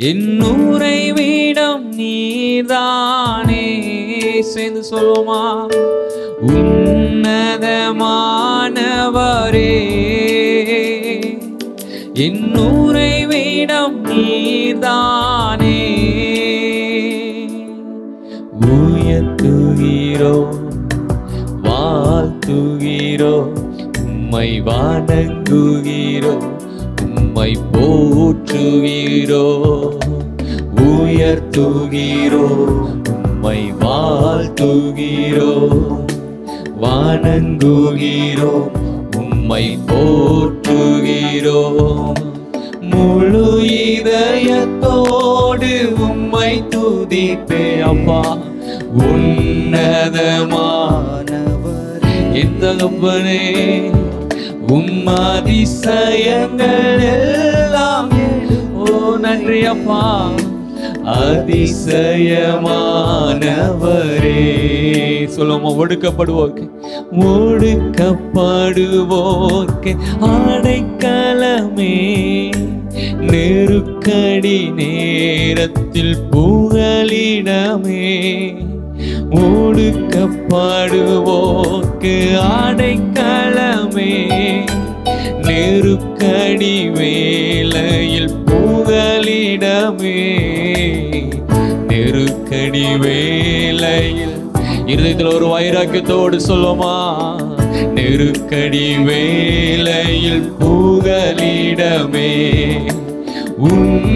என் உறைவிடம் நீர்தானே. சேர்ந்து சொல்லுமா, உன்னதமானவரே என் உறைவிடம் நீர்தானே. உயர்த்துகிறோ வாழ்த்துகிறோ உம்மை வணங்குகிறோ உம்மை போற்றுகிறோ. உயர்த்துகிறோ உம்மை வாழ்த்துகிறோ வணங்குகிறோ உம்மை போற்றுகிறோ. முழு இதயத்தோடு உம்மை துதிப்பே அப்பா. உன்னதமானவர் என் தகப்பனே, உம் அதிசயங்கள் எல்லாம். ஓ நன்றி அப்பா. அதிசயமானவரே சொல்லுமா, ஒடுக்கப்படுவோர்க்கு அடைக்கலமே. நெருக்கடி நேரத்தில் புகலிடமே. ஒடுக்கப்படுவோர்க்கு அடைக்கலமே. நெருக்கடி வேளையில் புகலிடமே. நெருக்கடி வேளையில் இருதயத்தில் ஒரு வைராக்கியத்தோடு சொல்லுமா, நெருக்கடி வேளையில் புகலிடமே. உன்னதமானவரே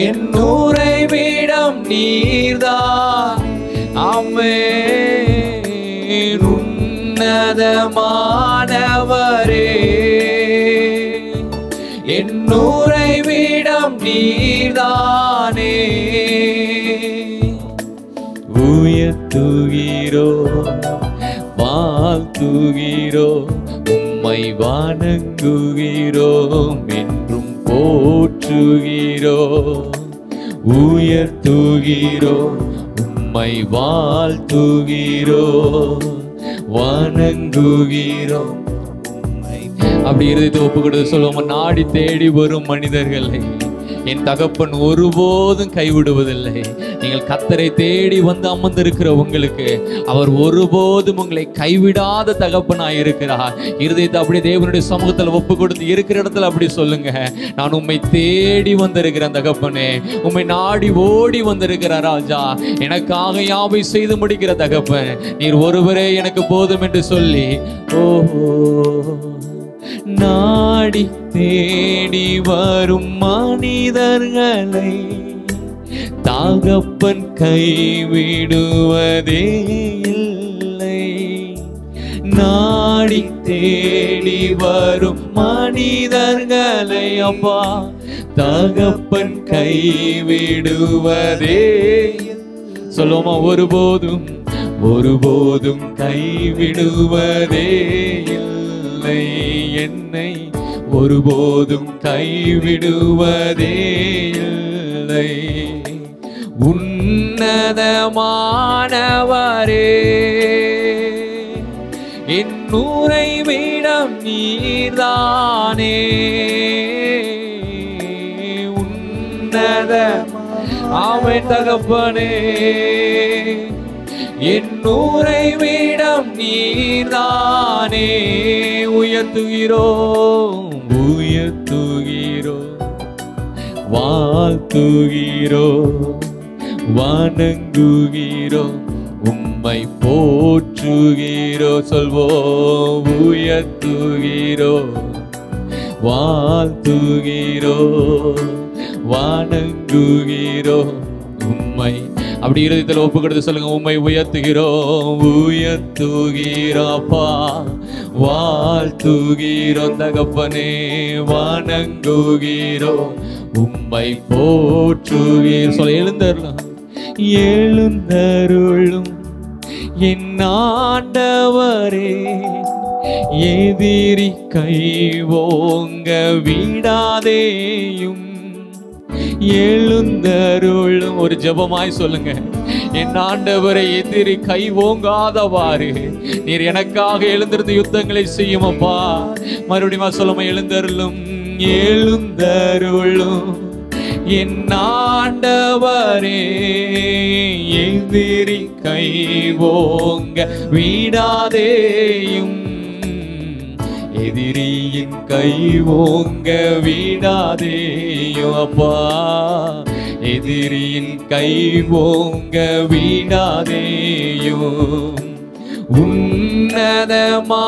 என் உறைவிடம் நீர்தான். ஆமென். உன்னதமானவரே என் உறைவிடம் நீர்தானே. உயர்த்துகிறோ வாழ்த்துகிறோ உம்மை வணங்குகிறோம் என்றும் போற்றுகிறோ. உயர்த்துகிறோ உம்மை வாழ்த்துகிறோ வணங்குகிறோ. அப்படி இருதயத்தை ஒப்பு கொடுத்து சொல்லுவோம், நாடி தேடி வரும் மனிதர்களை என் தகப்பன் ஒருபோதும் கைவிடுவதில்லை. நீங்கள் கர்த்தரை தேடி வந்து அமர்ந்திருக்கிற உங்களுக்கு அவர் ஒருபோதும் உங்களை கைவிடாத தகப்பனாய் இருக்கிறார். இருதயத்தை அப்படி தேவனுடைய சமூகத்தில் ஒப்பு கொடுத்து இருக்கிற இடத்துல அப்படி சொல்லுங்க, நான் உம்மை தேடி வந்திருக்கிறேன் தகப்பனே, உம்மை நாடி ஓடி வந்திருக்கிற ராஜா, எனக்காக யாவை செய்து முடிக்கிற தகப்பன், நீர் ஒருவரே எனக்கு போதும் என்று சொல்லி ஓஹோ நாடி தேடி வரும் மனிதர்களை தகப்பன் கைவிடுவதே இல்லை. நாடி தேடி வரும் மனிதர்களை அப்பா தகப்பன் கைவிடுவதே. சொல்லுமா, ஒருபோதும் ஒருபோதும் கைவிடுவதே இல்லை. என்னை ஒருபோதும் கைவிடுவதே இல்லை. உன்னதமானவரே என் உறைவிடம் நீர்தானே. உன்னத ஆமென் தகப்பனே, என் உறைவிடம் நீர்தானே. உயர்த்துகிறோம் உயர்த்துகிறோம் வாழ்த்துகிறோம் வணங்குகிறோம் உம்மை போற்றுகிறோம். சொல்வோம், உயர்த்துகிறோம் வாழ்த்துகிறோம் வணங்குகிறோம் உம்மை. அப்படி இருதயத்தில் ஒப்பு கொடுத்து சொல்லுங்க, உம்மை உயர்த்துகிறோம் உயர்த்துகிறோப்பா வாழ்த்துகிறோம் தகப்பனே வணங்குகிறோம் உம்மை போற்றுகிறோம். சொல்ல எழுந்தருளும் எழுந்தருளும் என் ஆண்டவரே, எதிரி கைவோங்க விடாதேயும். எழுந்தருளும் ஒரு ஜெபமாய் சொல்லுங்க, என் ஆண்டவரை எதிரி கை ஓங்காதவாறு நீர் எனக்காக எழுந்திருந்து யுத்தங்களை செய்யும் அப்பா. மறுபடியும் சொல்லுமா, எழுந்தருளும் எழுந்தருளும் என் ஆண்டவரே, எதிரி கை ஓங்க விடாதேயும், எதிரியின் கை ஓங்க விடாதேயும் அப்பா, எதிரியின் கை ஓங்க விடாதேயும். உன்னதமானவரே,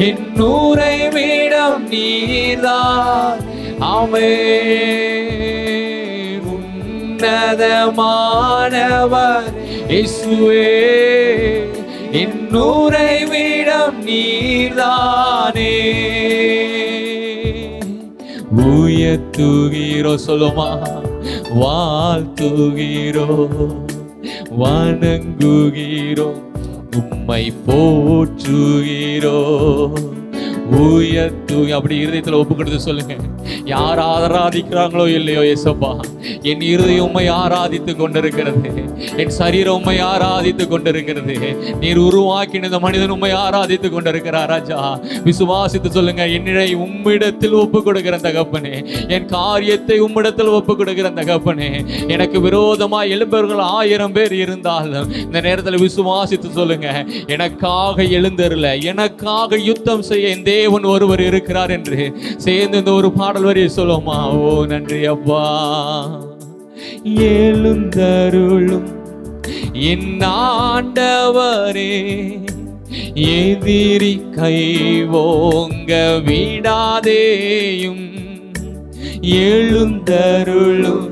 என் உறைவிடம் நீர்தான். ஆமென். உன்னதமானவர் இயேசுவே, என் உறைவிடம் நீர்தானே. உயர்த்துகிறோ சொல்லுமா, வாழ்த்துகிறோ, வணங்குகிறோ, உம்மை போற்றுகிறோ. உயர்த்து அப்படி இருதயத்தில் ஒப்பு கொடுத்து சொல்லுங்க. யார் ஆராதிக்கிறாங்களோ இல்லையோ ஏசப்பா, என் இருதயம் உம்மை ஆராதித்து கொண்டிருக்கிறது, என் சரீரம் உம்மை ஆராதித்து கொண்டிருக்கிறது. நீர் உருவாக்கின இந்த மனிதன் உம்மை ஆராதித்து கொண்டிருக்கிறார் ராஜா. விசுவாசித்து சொல்லுங்க, என்னை உம்மிடத்தில் ஒப்பு கொடுக்கிற தகப்பனே, என் காரியத்தை உம்மிடத்தில் ஒப்பு கொடுக்கிற தகப்பனே. எனக்கு விரோதமாய் எழும்பவர்கள் 1000 பேர் இருந்தாலும் இந்த நேரத்தில் விசுவாசித்து சொல்லுங்க, எனக்காக எழுந்தருள, எனக்காக யுத்தம் செய்ய என் தேவன் ஒருவர் இருக்கிறார் என்று சேர்ந்து இந்த ஒரு பாடல் வரியை சொல்லுமா. ஓ நன்றி அப்பா. எழுந்தருளும் என் ஆண்டவரே, எதிரி கை ஓங்க விடாதேயும், எழுந்தருளும்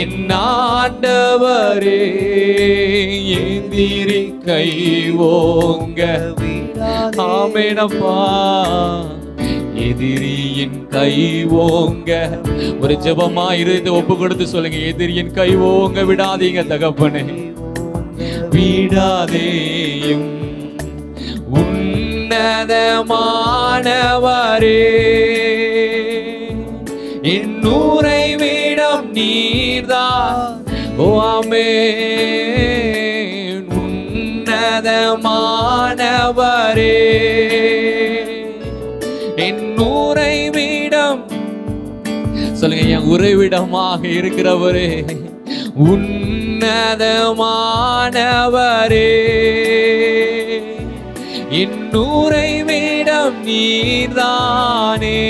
என் ஆண்டவரே, எதிரி கை ஓங்க விடாதேயும். ஆமெனப்பா. எதிரியின் கை ஓங்க, ஒரு ஜெபமா இருந்து ஒப்பு கொடுத்து சொல்லுங்க, எதிரியின் கை ஓங்க விடாதீங்க தகப்பனே, விடாதேயும். உன்னதமானவரே, என் உறைவிடம் நீர்தான். ஓ ஆமென். உன்னதமானவரே, என் உறைவிடம் சொல்லுங்க, என் உறைவிடமாக இருக்கிறவரே, உன்னதமானவரே, என் உறைவிடம் நீர்தானே.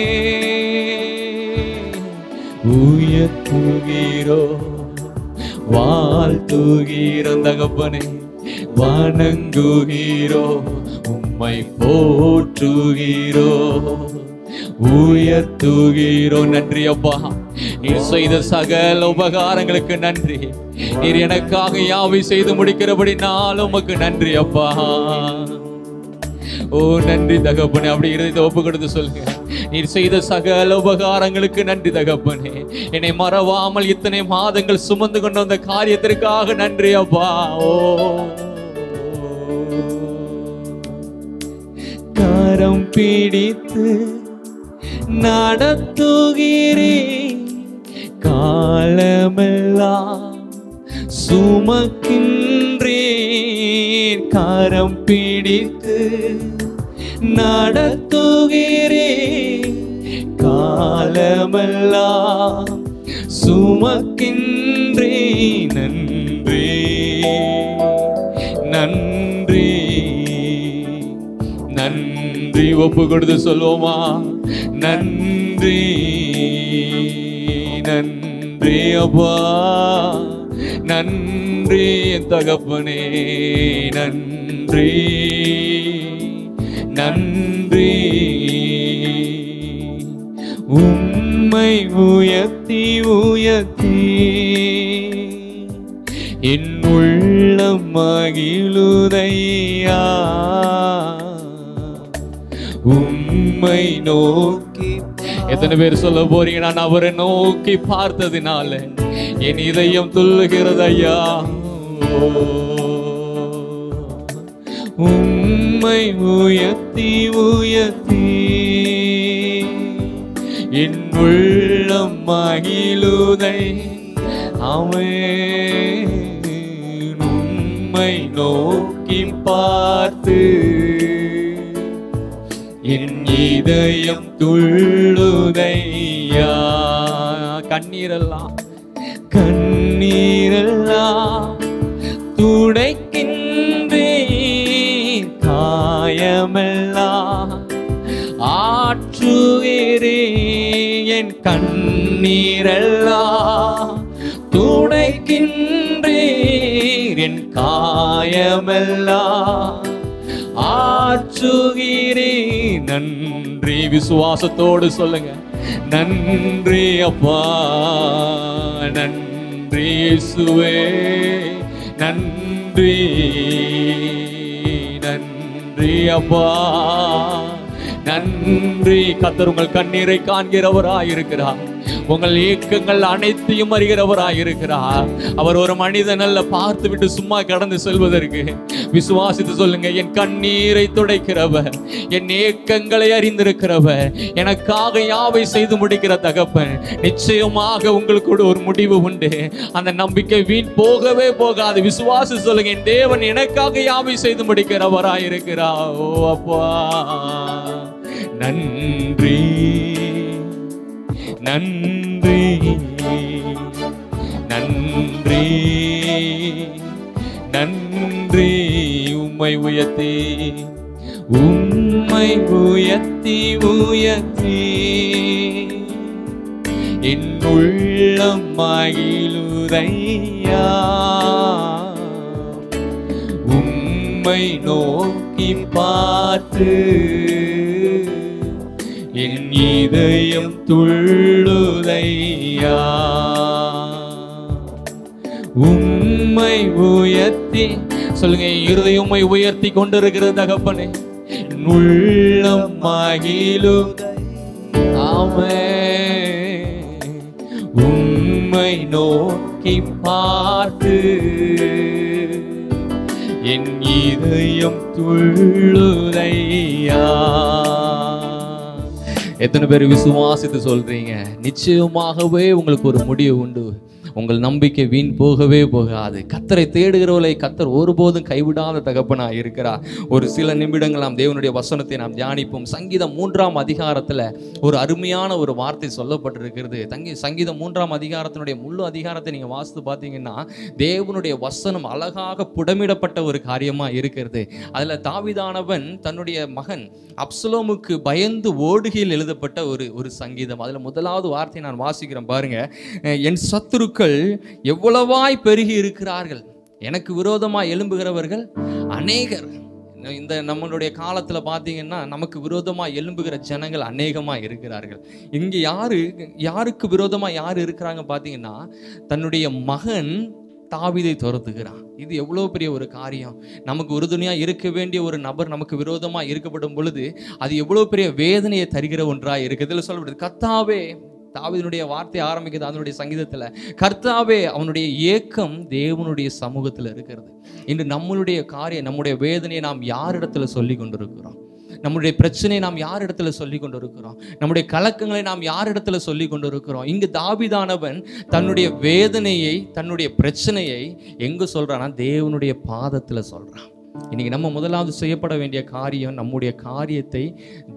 உயர்த்துகிறோ, வாழ்த்துகிறோ தகப்பனே, வணங்குகிறோ, உம்மை போற்றுகிறோ, உயர்த்துகிறோ. நன்றி அப்பா, நீர் செய்த சகல உபகாரங்களுக்கு நன்றி. நீர் எனக்காக யாவை செய்து முடிக்கிறபடி நான் உமக்கு நன்றி அப்பா. ஓ நன்றி தகப்பனே. அப்படி இருந்த ஒப்பு கொடுத்து சொல்லுங்க, நீர் செய்த சகல உபகாரங்களுக்கு நன்றி தகப்பனே. என்னை மறவாமல் இத்தனை மாதங்கள் சுமந்து கொண்டு வந்த காரியத்திற்காக நன்றி அப்பா. ஓ கரம் பிடித்து நடத்துகிறேன், காலமெல்லாம் சுமக்கின்றேன். கரம் பிடித்து நடத்துகிறேன், காலமெல்லாம் சுமக்கின்றேன். நன்றி நன்றி நன்றி. ஒப்பு கொடுத்து சொல்லுவோமா, நன்றி நன்றி அப்பா, நன்றி என் தகப்பனே, நன்றி நன்றி. உம்மை உயர்த்தி உயர்த்தி என் உள்ளம் மகிழுதையா. உம்மை நோக்கி எத்தனை பேர் சொல்ல போறீங்க, நான் அவரை நோக்கி பார்த்ததினால என் இதயம் துள்ளுகிறது ஐயா. உம்மை உயர்த்தி உயர்த்தி என் உள்ளம் மகிழுதை. ஆமென். உம்மை நோக்கி பார்த்து என் இதயம் துள்ளுதையா. கண்ணீரெல்லாம் துடைக்கின்றேன், காயமெல்லாம் ஆற்றுகிறேன். என் கண்ணீரெல்லாம் துடைக்கின்றேன், என் காயமெல்லாம் ஆற்றுகிறேன். நன்றி. விசுவாசத்தோடு சொல்லுங்க, நன்றி அப்பா, நன்றி இயேசுவே, நன்றி நன்றி அப்பா, நன்றி. கர்த்தர் உங்கள் கண்ணீரை காண்கிறவராயிருக்கிறார், உங்கள் ஏக்கங்கள் அனைத்தையும் அறிகிறவராயிருக்கிறார். அவர் ஒரு மனிதன் அல்ல பார்த்து விட்டு சும்மா கடந்து செல்வதற்கு. விசுவாசித்து சொல்லுங்க, என் கண்ணீரை துடைக்கிறவர், என் ஏக்கங்களை அறிந்திருக்கிறவர், எனக்காக யாவை செய்து முடிக்கிற தகப்பன். நிச்சயமாக உங்களுக்கு ஒரு முடிவு உண்டு. அந்த நம்பிக்கை வீண் போகவே போகாது. விசுவாசி சொல்லுங்க, என் தேவன் எனக்காக யாவை செய்து முடிக்கிறவராயிருக்கிறார். ஓ அப்பா, நன்றி நன்றி நன்றி நன்றி. உம்மை உயர்த்தி உம்மை உயர்த்தி உயர்த்தி என் உள்ளம் மகிழுதையா. உம்மை நோக்கி பார்த்து என் இதயம் துள்ளுதையா. உம்மை உயர்த்தி சொல்லுங்க, இருதயம் உம்மை உயர்த்தி கொண்டிருக்கிறது தகப்பனே. உள்ளம் மகிழும். ஆமென். உம்மை நோக்கி பார்த்து என் இதயம் துள்ளுதையா. எத்தனை பேர் விசுவாசித்து சொல்றீங்க? நிச்சயமாகவே உங்களுக்கு ஒரு முடிவு உண்டு. உங்கள் நம்பிக்கை வீண் போகவே போகாது. கர்த்தரை தேடுகிறவர்களை கர்த்தர் ஒருபோதும் கைவிடாத தகப்பனா இருக்கிறார். ஒரு சில நிமிடங்கள் நாம் தேவனுடைய வசனத்தை நாம் தியானிப்போம். சங்கீதம் 3ஆம் அதிகாரத்தில் ஒரு அருமையான ஒரு வார்த்தை சொல்லப்பட்டிருக்கிறது. சங்கீதம் 3ஆம் அதிகாரத்தினுடைய முழு அதிகாரத்தை நீங்கள் வாசித்து பார்த்தீங்கன்னா தேவனுடைய வசனம் அழகாக புடமிடப்பட்ட ஒரு காரியமாக இருக்கிறது. அதில் தாவீதானவன் தன்னுடைய மகன் அப்சலோமுக்கு பயந்து ஓடுகையில் எழுதப்பட்ட ஒரு சங்கீதம். அதில் முதலாவது வார்த்தை நான் வாசிக்கிறேன் பாருங்க. என் சத்துருக்கள் எவ்வளவாய் பெருகி இருக்கிறார்கள், எனக்கு விரோதமாய் எழும்புகிறவர்கள் அநேகர். இந்த நம்மளுடைய காலத்துல பாத்தீங்கன்னா நமக்கு விரோதமா எழும்புகிற ஜனங்கள் அநேகமா இருக்கிறார்கள். இங்க யாருக்கு விரோதமா யாரு இருக்கிறாங்க பாத்தீங்கன்னா, தன்னுடைய மகன் தாவீதை துரத்துகிறான். இது எவ்வளவு பெரிய ஒரு காரியம். நமக்கு உறுதுணையா இருக்க வேண்டிய ஒரு நபர் நமக்கு விரோதமா இருக்கப்படும் பொழுது அது எவ்வளவு பெரிய வேதனையை தருகிற ஒன்றா இருக்கு. இதுல சொல்லப்படுது, கர்த்தாவே, தாவீதுடைய வார்த்தை ஆரம்பிக்குது அதனுடைய சங்கீதத்துல, கர்த்தாவே. அவனுடைய ஏக்கம் தேவனுடைய சமூகத்துல இருக்கிறது. இன்று நம்மளுடைய காரியம், நம்முடைய வேதனையை நாம் யாரிடத்துல சொல்லி கொண்டிருக்கிறோம்? நம்முடைய பிரச்சனையை நாம் யார் இடத்துல சொல்லி கொண்டிருக்கிறோம்? நம்முடைய கலக்கங்களை நாம் யார் இடத்துல சொல்லி கொண்டிருக்கிறோம்? இங்கு தாவீதானவன் தன்னுடைய வேதனையை, தன்னுடைய பிரச்சனையை எங்க சொல்றான்னா தேவனுடைய பாதத்துல சொல்றான். இன்னைக்கு நம்ம முதலாவது செய்யப்பட வேண்டிய காரியம், நம்முடைய காரியத்தை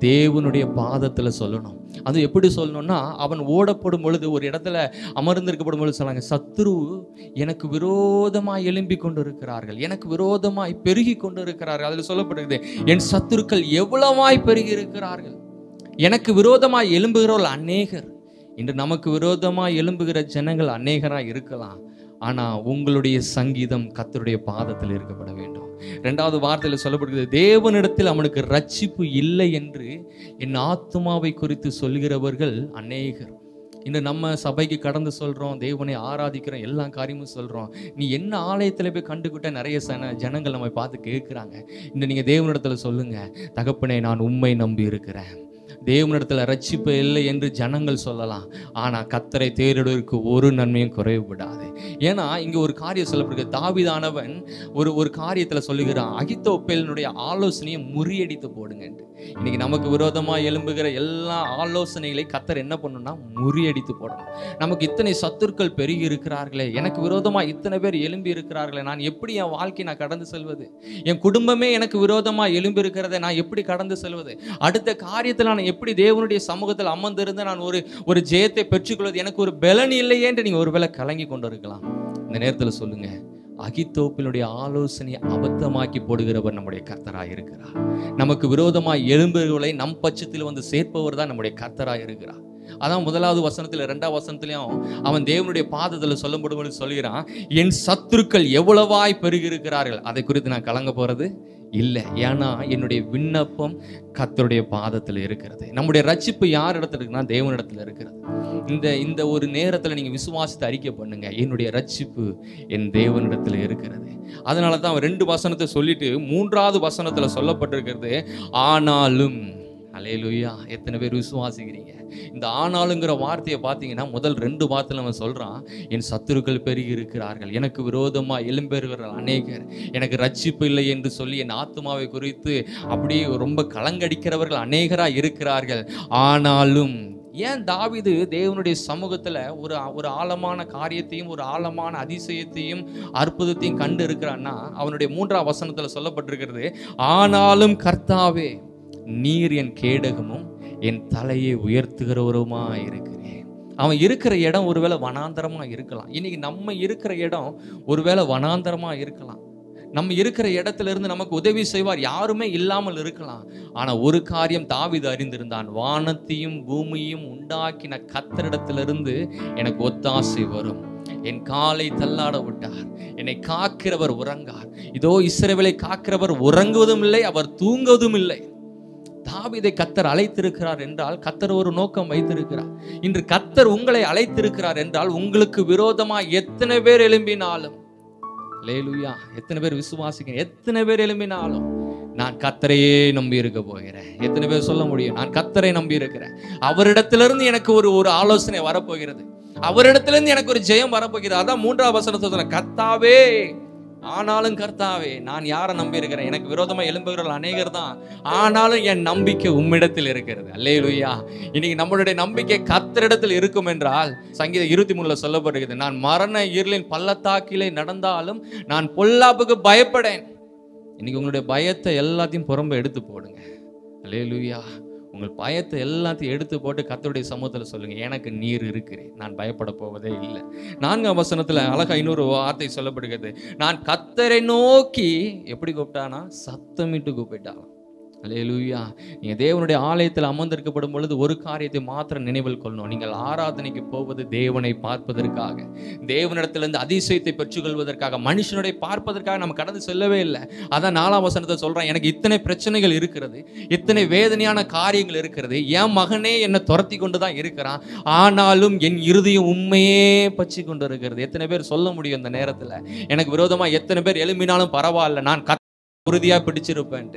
தேவனுடைய பாதத்துல சொல்லணும். அது எப்படி சொல்லணும்னா, அவன் ஓடப்படும் பொழுது ஒரு இடத்துல அமர்ந்திருக்கப்படும் பொழுது சொன்னாங்க, சத்துரு எனக்கு விரோதமாய் எழும்பி கொண்டு இருக்கிறார்கள், எனக்கு விரோதமாய் பெருகி கொண்டு இருக்கிறார்கள். அதில் சொல்லப்படுகிறது, என் சத்துருக்கள் எவ்வளவாய் பெருகி இருக்கிறார்கள், எனக்கு விரோதமாய் எழும்புகிறவர்கள் அநேகர். இன்று நமக்கு விரோதமாய் எழும்புகிற ஜனங்கள் அநேகராக இருக்கலாம். ஆனா உங்களுடைய சங்கீதம் கர்த்தருடைய பாதத்தில் இருக்கப்பட வேண்டும். இரண்டாவது வார்த்தையில் சொல்லப்படுகிறது, தேவனிடத்தில் அவனுக்கு ரட்சிப்பு இல்லை என்று என் ஆத்துமாவை குறித்து சொல்கிறவர்கள் அநேகர். இன்று நம்ம சபைக்கு கடந்து சொல்றோம், தேவனை ஆராதிக்கிறோம், எல்லா காரியமும் சொல்றோம். நீ என்ன ஆலயத்தில் போய் கண்டுகிட்ட நிறைய ஜனங்கள் நம்ம பார்த்து கேட்குறாங்க. இந்த நீங்க தேவனிடத்துல சொல்லுங்க, தகப்பனே நான் உம்மை நம்பி இருக்கிறேன். தேவனிடத்துல ரட்சிப்பு இல்லை என்று ஜனங்கள் சொல்லலாம், ஆனா கர்த்தரை தேடுவதற்கு ஒரு நன்மையும் குறைவுபடாது. ஏன்னா இங்க ஒரு காரியம் சொல்லப்படுகிறது, தாவீதானவன் ஒரு காரியத்துல சொல்லுகிறான், அகித்தோப்பேலினுடைய ஆலோசனையை முறியடித்து போடுங்க. இன்னைக்கு நமக்கு விரோதமா எழும்புகிற எல்லா ஆலோசனைகளை கர்த்தர் என்ன பண்ணணும்னா முறியடித்து போடணும். நமக்கு இத்தனை சத்துருக்கள் பெருகி இருக்கிறார்களே, எனக்கு விரோதமா இத்தனை பேர் எழும்பி இருக்கிறார்களே, நான் எப்படி என் வாழ்க்கையை நான் கடந்து செல்வது? என் குடும்பமே எனக்கு விரோதமா எழும்பி இருக்கிறத நான் எப்படி கடந்து செல்வது? அடுத்த காரியத்தில் நான் எப்படி தேவனுடைய சமூகத்தில் அமர்ந்திருந்து நான் ஒரு ஜெயத்தை பெற்றுக்கொள்வது? எனக்கு ஒரு பலன் இல்லையே என்று நீங்க ஒருவேளை கலங்கி கொண்டு இருக்கலாம். இந்த நேரத்தில் சொல்லுங்க, அகித்தோப்பினுடைய ஆலோசனையை அபத்தமாக்கி போடுகிறவர் நம்முடைய கர்த்தராய் இருக்கிறார். நமக்கு விரோதமாய் எழும்புகளை நம் பட்சத்தில் வந்து சேர்ப்பவர் தான் நம்முடைய கர்த்தராய் இருக்கிறார். அதான் 1வது வசனத்துல 2வது வசனத்திலையும் அவன் தேவனுடைய பாதத்தில் சொல்லும்போது சொல்கிறான், என் சத்துருக்கள் எவ்வளவாய் பெருகி இருக்கிறார்கள், அதை குறித்து நான் கலங்க போறது இல்லை. ஏன்னா என்னுடைய விண்ணப்பம் கர்த்தருடைய பாதத்தில் இருக்கிறது. நம்முடைய ரட்சிப்பு யார் இடத்துல இருக்குன்னா தேவனிடத்தில் இருக்கிறது. இந்த ஒரு நேரத்தில் நீங்க விசுவாசத்தை அறிக்கை பண்ணுங்க, என்னுடைய ரட்சிப்பு என் தேவனிடத்தில் இருக்கிறது. அதனால தான் அவன் 2 வசனத்தை சொல்லிட்டு 3வது வசனத்துல சொல்லப்பட்டிருக்கிறது, ஆனாலும். அல்லேலூயா. எத்தனை பேர் விசுவாசிக்கிறீங்க? இந்த ஆனாலுங்கிற வார்த்தையை பார்த்தீங்கன்னா முதல் 2 வார்த்தையில அவன் சொல்றான், என் சத்துருக்கள் பெருகி இருக்கிறார்கள், எனக்கு விரோதமா எழும்பெறுகிறார்கள் அநேகர், எனக்கு ரட்சிப்பு இல்லை என்று சொல்லி என் ஆத்துமாவை குறித்து அப்படியே ரொம்ப கலங்கடிக்கிறவர்கள் அநேகராக இருக்கிறார்கள். ஆனாலும் ஏன் தாவீது தேவனுடைய சமூகத்துல ஒரு ஆழமான காரியத்தையும் ஒரு ஆழமான அதிசயத்தையும் அற்புதத்தையும் கண்டு இருக்கிறான்னா, அவனுடைய 3வது வசனத்துல சொல்லப்பட்டிருக்கிறது, ஆனாலும் கர்த்தாவே நீர் என் கேடகமும் என் தலையை உயர்த்துகிறவருமா இருக்கிறேன். அவன் இருக்கிற இடம் ஒருவேளை வனாந்தரமா இருக்கலாம். இன்னைக்கு நம்ம இருக்கிற இடம் ஒருவேளை வனாந்தரமா இருக்கலாம். நம்ம இருக்கிற இடத்துல இருந்து நமக்கு உதவி செய்வார் யாருமே இல்லாமல் இருக்கலாம். ஆனா ஒரு காரியம் தாவீது அறிந்திருந்தான், வானத்தையும் பூமியையும் உண்டாக்கின கர்த்தரிடத்திலிருந்து எனக்கு ஒத்தாசை வரும். என் காலை தள்ளாட விட்டார், என்னை காக்கிறவர் உறங்கார். இதோ இஸ்ரவேலை காக்கிறவர் உறங்குவதும் இல்லை, அவர் தூங்குவதும் இல்லை. தாவீதை கர்த்தர் அழைத்திருக்கிறார் என்றால் கர்த்தர் ஒரு நோக்கம் வைத்திருக்கிறார். இன்று கர்த்தர் உங்களை அழைத்திருக்கிறார் என்றால் உங்களுக்கு விரோதமா எத்தனை பேர் எழும்பினாலும், அல்லேலூயா, எத்தனை பேர் விசுவாசிக்கிறேன், எத்தனை பேர் எழும்பினாலும் நான் கர்த்தரையே நம்பி இருக்க போகிறேன். எத்தனை பேர் சொல்ல முடியும், நான் கர்த்தரை நம்பி இருக்கிறேன், அவரிடத்திலிருந்து எனக்கு ஒரு ஆலோசனை வரப்போகிறது, அவரிடத்திலிருந்து எனக்கு ஒரு ஜெயம் வரப்போகிறது. அதான் 3வது வசனத்தை சொன்ன, கர்த்தாவே ஆனாலும் கர்த்தாவே, நான் யாரை நம்பி இருக்கிறேன்? எனக்கு விரோதமா எழும்புகிறவர்கள் அநேகர் தான், ஆனாலும் என் நம்பிக்கை உம்மிடத்தில் இருக்கிறது. அல்லேலூயா. இன்னைக்கு நம்மளுடைய நம்பிக்கை கர்த்தரிடத்தில் இருக்கும் என்றால் சங்கீதம் 23ல சொல்லப்படுகிறது, நான் மரண இருளின் பள்ளத்தாக்கிலே நடந்தாலும் நான் பொல்லாப்புக்கு பயப்படேன். இன்னைக்கு உங்களுடைய பயத்தை எல்லாத்தையும் புறம்ப எடுத்து போடுங்க. அல்லேலூயா. உங்கள் பயத்தை எல்லாத்தையும் எடுத்து போட்டு கர்த்தருடைய சமூகத்தில் சொல்லுங்க, எனக்கு நீர் இருக்கிறேன், நான் பயப்பட போவதே இல்லை. 4வது வசனத்துல அழகா இன்னொரு வார்த்தை சொல்லப்படுகிறது, நான் கர்த்தரை நோக்கி எப்படி கூப்பிட்டானா, சத்தமிட்டு கூப்பிட்டான். அல்லேலூயா. நீங்க தேவனுடைய ஆலயத்தில் அமர்ந்திருக்கப்படும் பொழுது ஒரு காரியத்தை மாத்திரம் நினைவில் கொள்ளணும், நீங்கள் ஆராதனைக்கு போவது தேவனை பார்ப்பதற்காக, தேவனிடத்திலிருந்து அதிசயத்தை பெற்றுக்கொள்வதற்காக, மனுஷனுடைய பார்ப்பதற்காக நம்ம கடந்து செல்லவே இல்லை. அதான் 4வது வசனத்தை சொல்றேன், எனக்கு இத்தனை பிரச்சனைகள் இருக்கிறது, இத்தனை வேதனையான காரியங்கள் இருக்கிறது, என் மகனே என்னை துரத்தி கொண்டுதான் இருக்கிறான், ஆனாலும் என் இருதயம் உண்மையே பற்றி கொண்டு இருக்கிறது. எத்தனை பேர் சொல்ல முடியும் இந்த நேரத்துல, எனக்கு விரோதமா எத்தனை பேர் எழும்பினாலும் பரவாயில்ல, நான் உறுதியா பிடிச்சிருப்பேன்.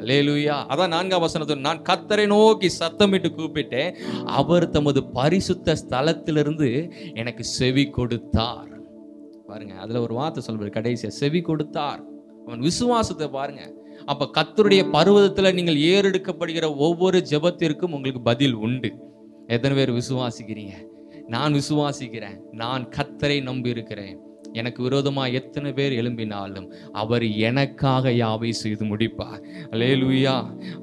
அல்லேலூயா. அதான் 4வது வசனத்தில், நான் கர்த்தரை நோக்கி சத்தமிட்டு கூப்பிட்டேன், அவர் தமது பரிசுத்த ஸ்தலத்திலிருந்து எனக்கு செவி கொடுத்தார். பாருங்க, அதுல ஒரு வார்த்தை சொல்றாரு கடைசியா, செவி கொடுத்தார். அவன் விசுவாசத்தை பாருங்க. அப்ப கர்த்தருடைய பர்வதத்துல நீங்கள் ஏறெடுக்கப்படுகிற ஒவ்வொரு ஜெபத்திற்கும் உங்களுக்கு பதில் உண்டு. எத்தனை பேர் விசுவாசிக்கிறீங்க? நான் விசுவாசிக்கிறேன், நான் கர்த்தரை நம்பி இருக்கிறேன், எனக்கு விரோதமா எத்தனை பேர் எழும்பினாலும் அவர் எனக்காக யாவை செய்து முடிப்பார். அல்லேலூயா,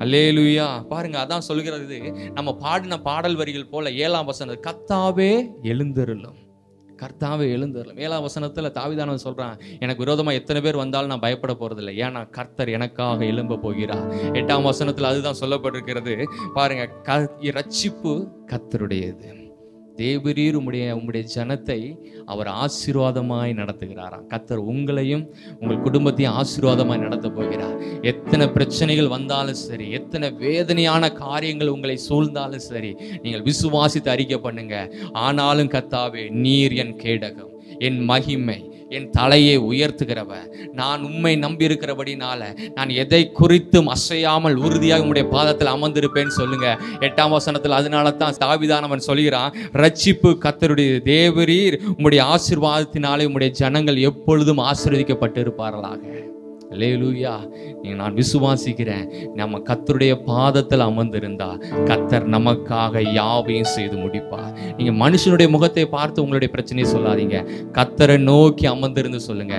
அல்லேலூயா. பாருங்க, அதான் சொல்கிறது, நம்ம பாடின பாடல் வரிகள் போல 7ஆம் வசனம், கர்த்தாவே எழுந்தருளும், கர்த்தாவே எழுந்தருளும். 7ஆம் வசனத்துல தாவீதானவன் சொல்றான், எனக்கு விரோதமா எத்தனை பேர் வந்தாலும் நான் பயப்பட போறதில்லை, ஏன்னா கர்த்தர் எனக்காக எழும்ப போகிறார். 8ஆம் வசனத்துல அதுதான் சொல்லப்பட்டிருக்கிறது. பாருங்க, ரட்சிப்பு கர்த்தருடையது, தேவரீர் உம்முடைய ஜனத்தை அவர் ஆசீர்வாதமாய் நடத்துகிறாராம். கர்த்தர் உங்களையும் உங்கள் குடும்பத்தையும் ஆசீர்வாதமாய் நடத்த போகிறார். எத்தனை பிரச்சனைகள் வந்தாலும் சரி, எத்தனை வேதனையான காரியங்கள் உங்களை சூழ்ந்தாலும் சரி, நீங்கள் விசுவாசித்து அறிக்கை பண்ணுங்க, ஆனாலும் கர்த்தாவே நீர் என் கேடகம், என் மகிமை, என் தலையை உயர்த்துகிறவர், நான் உம்மை நம்பி இருக்கிறபடினால நான் எதை குறித்தும் அசையாமல் உறுதியாக உம்முடைய பாதத்தில் அமர்ந்திருப்பேன்னு சொல்லுங்க. 8ஆம் வசனத்தில் அதனால தான் தாவீதானவன் சொல்கிறான், ரட்சிப்பு கர்த்தருடைய, தேவரீர் உம்முடைய ஆசீர்வாதத்தினாலே உம்முடைய ஜனங்கள் எப்பொழுதும் ஆசீர்வதிக்கப்பட்டு இருப்பார்களாக. அல்லேலூயா. நான் விசுவாசிக்கிறேன், நம்ம கர்த்தருடைய பாதத்தில் அமர்ந்திருந்தா கர்த்தர் நமக்காக யாவையும் செய்து முடிப்பார். நீங்க மனுஷனுடைய முகத்தை பார்த்து உங்களுடைய பிரச்சனையை சொல்லாதீங்க. கர்த்தரை நோக்கி அமர்ந்திருந்து சொல்லுங்க,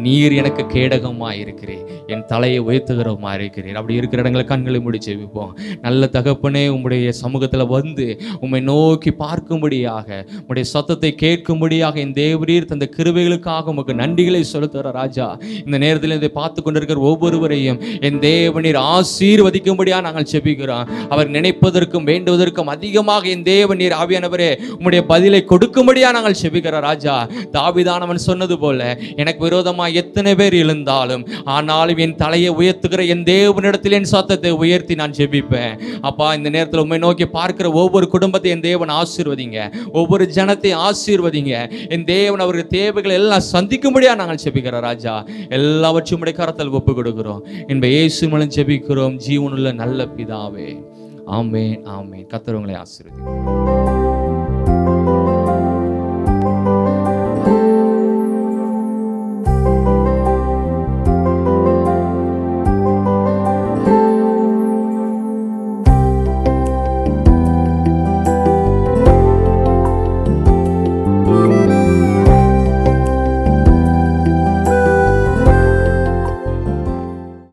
நீர் எனக்கு கேடகமா இருக்கிறீர், என் தலையை உயர்த்துகிறவமா இருக்கிறீர். அப்படி இருக்கிற இடங்களை கண்களை மூடி ஜெபிப்போம். நல்ல தகப்பனே, உம்முடைய சமூகத்துல வந்து உம்மை நோக்கி பார்க்கும்படியாக, உம்முடைய சத்தத்தை கேட்கும்படியாக என் தேவரீர் தந்த கிருபைகளுக்காக உமக்கு நன்றிகளை செலுத்துகிற ராஜா. இந்த நேரத்தில் இதை பார்த்து கொண்டிருக்கிற ஒவ்வொருவரையும் என் தேவனீர் ஆசீர்வதிக்கும்படியா நாங்கள் செபிக்கிறோம். அவர் நினைப்பதற்கும் வேண்டுவதற்கும் அதிகமாக என் தேவனீர் ஆவியானவரே உம்முடைய பதிலை கொடுக்கும்படியா நாங்கள் செபிக்கிறோம் ராஜா. தாவீதானவன் சொன்னது போல, எனக்கு விரோதமா எத்தனை பேர் எழுந்தாலும் ஆனாலும் என் தலையை உயர்த்துகிற என் தேவனிடத்தில் என் சத்தத்தை உயர்த்தி நான் ஜெபிப்பேன். அப்பா, இந்த நேரத்தில் உம்மை நோக்கி பார்க்கிற ஒவ்வொரு குடும்பத்தை என் தேவன் ஆசீர்வதிங்க, ஒவ்வொரு ஜனத்தை ஆசீர்வதிங்க. என் தேவன் அவர்கள் தேவைகளை எல்லாம் சந்திக்கும்படியா நாங்கள் ஜெபிக்கிறோம் ராஜா. எல்லாவற்றையும் உம்முடைய கரத்தில் ஒப்பு கொடுக்கிறோம். என்ப இயேசு மூலம் ஜெபிக்கிறோம் ஜீவனுள்ள நல்ல பிதாவே. ஆமென், ஆமென். கர்த்தர் உங்களை ஆசீர்வதிப்பார்.